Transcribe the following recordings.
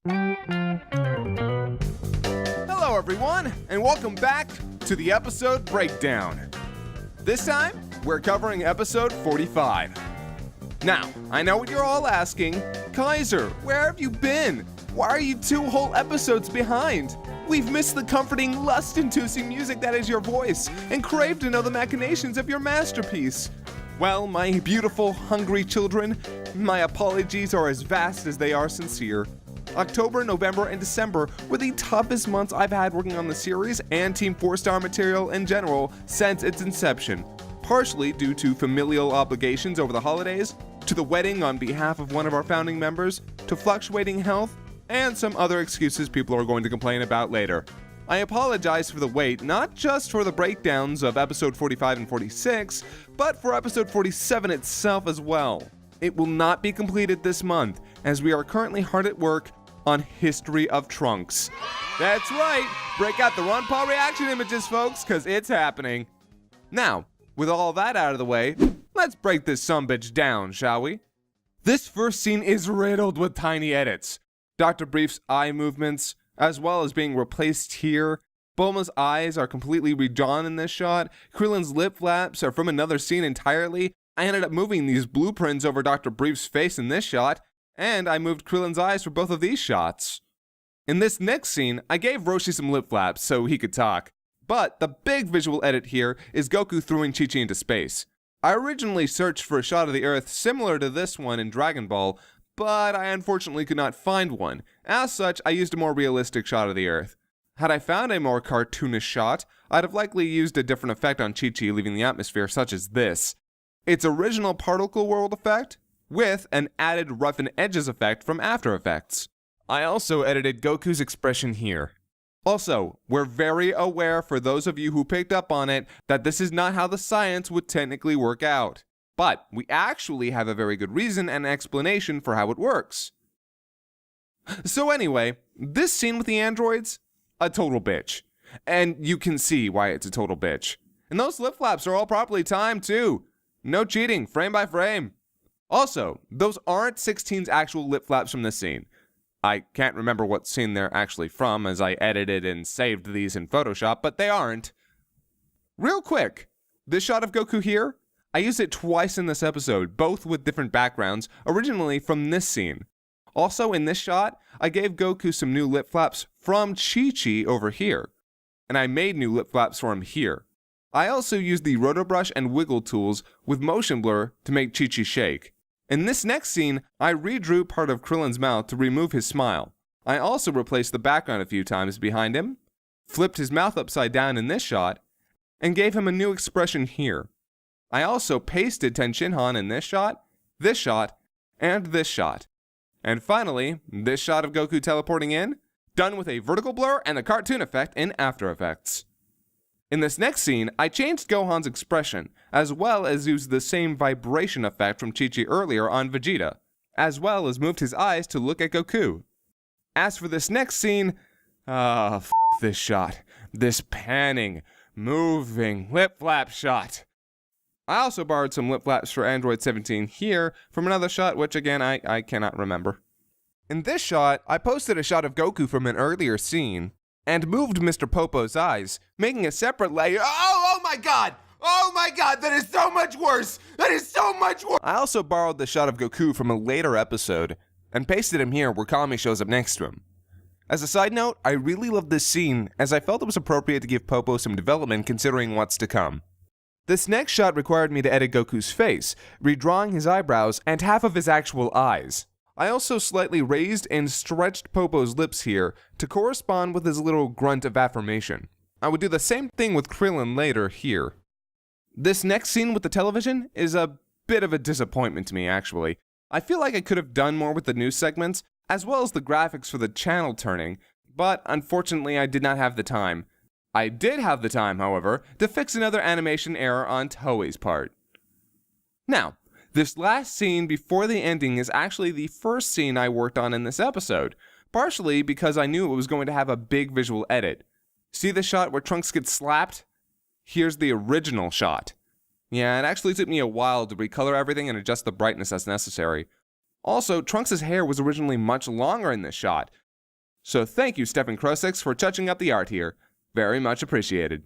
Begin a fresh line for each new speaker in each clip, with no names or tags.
Hello everyone, and welcome back to the episode breakdown. This time, we're covering episode 45. Now, I know what you're all asking. Kaiser, where have you been? Why are you 2 whole episodes behind? We've missed the comforting, lust-inducing music that is your voice, and crave to know the machinations of your masterpiece. Well, my beautiful, hungry children, my apologies are as vast as they are sincere. October, November, and December were the toughest months I've had working on the series and TeamFourStar material in general since its inception, partially due to familial obligations over the holidays, to the wedding on behalf of one of our founding members, to fluctuating health, and some other excuses people are going to complain about later. I apologize for the wait, not just for the breakdowns of episode 45 and 46, but for episode 47 itself as well. It will not be completed this month, as we are currently hard at work on History of Trunks. That's right, break out the Ron Paul reaction images, folks, because it's happening. Now, with all that out of the way, let's break this sumbitch down, shall we? This first scene is riddled with tiny edits. Dr. Brief's eye movements, as well as being replaced here. Bulma's eyes are completely redrawn in this shot. Krillin's lip flaps are from another scene entirely. I ended up moving these blueprints over Dr. Brief's face in this shot, and I moved Krillin's eyes for both of these shots. In this next scene, I gave Roshi some lip flaps so he could talk. But the big visual edit here is Goku throwing Chi-Chi into space. I originally searched for a shot of the Earth similar to this one in Dragon Ball, but I unfortunately could not find one. As such, I used a more realistic shot of the Earth. Had I found a more cartoonish shot, I'd have likely used a different effect on Chi-Chi leaving the atmosphere, such as this. Its original particle world effect, with an added roughen edges effect from After Effects. I also edited Goku's expression here. Also, we're very aware, for those of you who picked up on it, that this is not how the science would technically work out. But we actually have a very good reason and explanation for how it works. So anyway, this scene with the androids, a total bitch. And you can see why it's a total bitch. And those lip flaps are all properly timed too. No cheating, frame by frame. Also, those aren't 16's actual lip flaps from this scene. I can't remember what scene they're actually from, as I edited and saved these in Photoshop, but they aren't. Real quick, this shot of Goku here, I used it twice in this episode, both with different backgrounds, originally from this scene. Also in this shot, I gave Goku some new lip flaps from Chi-Chi over here, and I made new lip flaps for him here. I also used the rotobrush and wiggle tools with motion blur to make Chi-Chi shake. In this next scene, I redrew part of Krillin's mouth to remove his smile. I also replaced the background a few times behind him, flipped his mouth upside down in this shot, and gave him a new expression here. I also pasted Ten Shinhan in this shot, and this shot. And finally, this shot of Goku teleporting in, done with a vertical blur and the cartoon effect in After Effects. In this next scene, I changed Gohan's expression, as well as used the same vibration effect from Chi-Chi earlier on Vegeta, as well as moved his eyes to look at Goku. As for this next scene, this shot. This panning, moving, lip flap shot. I also borrowed some lip flaps for Android 17 here from another shot, which again, I cannot remember. In this shot, I posted a shot of Goku from an earlier scene, and moved Mr. Popo's eyes, making a separate layer. Oh my god! Oh my god, that is so much worse! That is so much worse! I also borrowed the shot of Goku from a later episode, and pasted him here where Kami shows up next to him. As a side note, I really loved this scene, as I felt it was appropriate to give Popo some development considering what's to come. This next shot required me to edit Goku's face, redrawing his eyebrows and half of his actual eyes. I also slightly raised and stretched Popo's lips here to correspond with his little grunt of affirmation. I would do the same thing with Krillin later here. This next scene with the television is a bit of a disappointment to me, actually. I feel like I could have done more with the news segments, as well as the graphics for the channel turning, but unfortunately I did not have the time. I did have the time, however, to fix another animation error on Toei's part. Now, this last scene before the ending is actually the first scene I worked on in this episode, partially because I knew it was going to have a big visual edit. See the shot where Trunks gets slapped? Here's the original shot. Yeah, it actually took me a while to recolor everything and adjust the brightness as necessary. Also, Trunks' hair was originally much longer in this shot, So thank you, Stefan Krosix, for touching up the art here. Very much appreciated.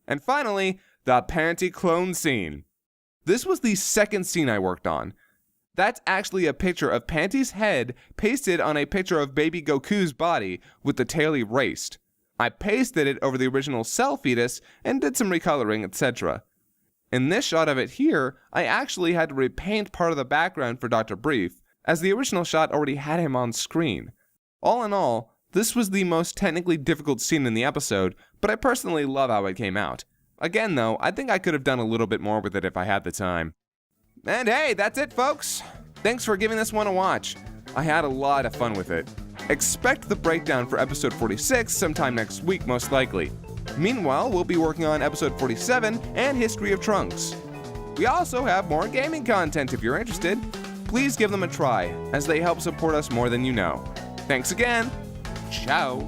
And finally, the panty clone scene. This was the second scene I worked on. That's actually a picture of Panty's head pasted on a picture of baby Goku's body with the tail erased. I pasted it over the original cell fetus and did some recoloring, etc. In this shot of it here, I actually had to repaint part of the background for Dr. Brief, as the original shot already had him on screen. All in all, this was the most technically difficult scene in the episode, but I personally love how it came out. Again though, I think I could have done a little bit more with it if I had the time. And hey, that's it folks! Thanks for giving this one a watch. I had a lot of fun with it. Expect the breakdown for episode 46 sometime next week most likely. Meanwhile, we'll be working on episode 47 and History of Trunks. We also have more gaming content if you're interested. Please give them a try, as they help support us more than you know. Thanks again. Ciao.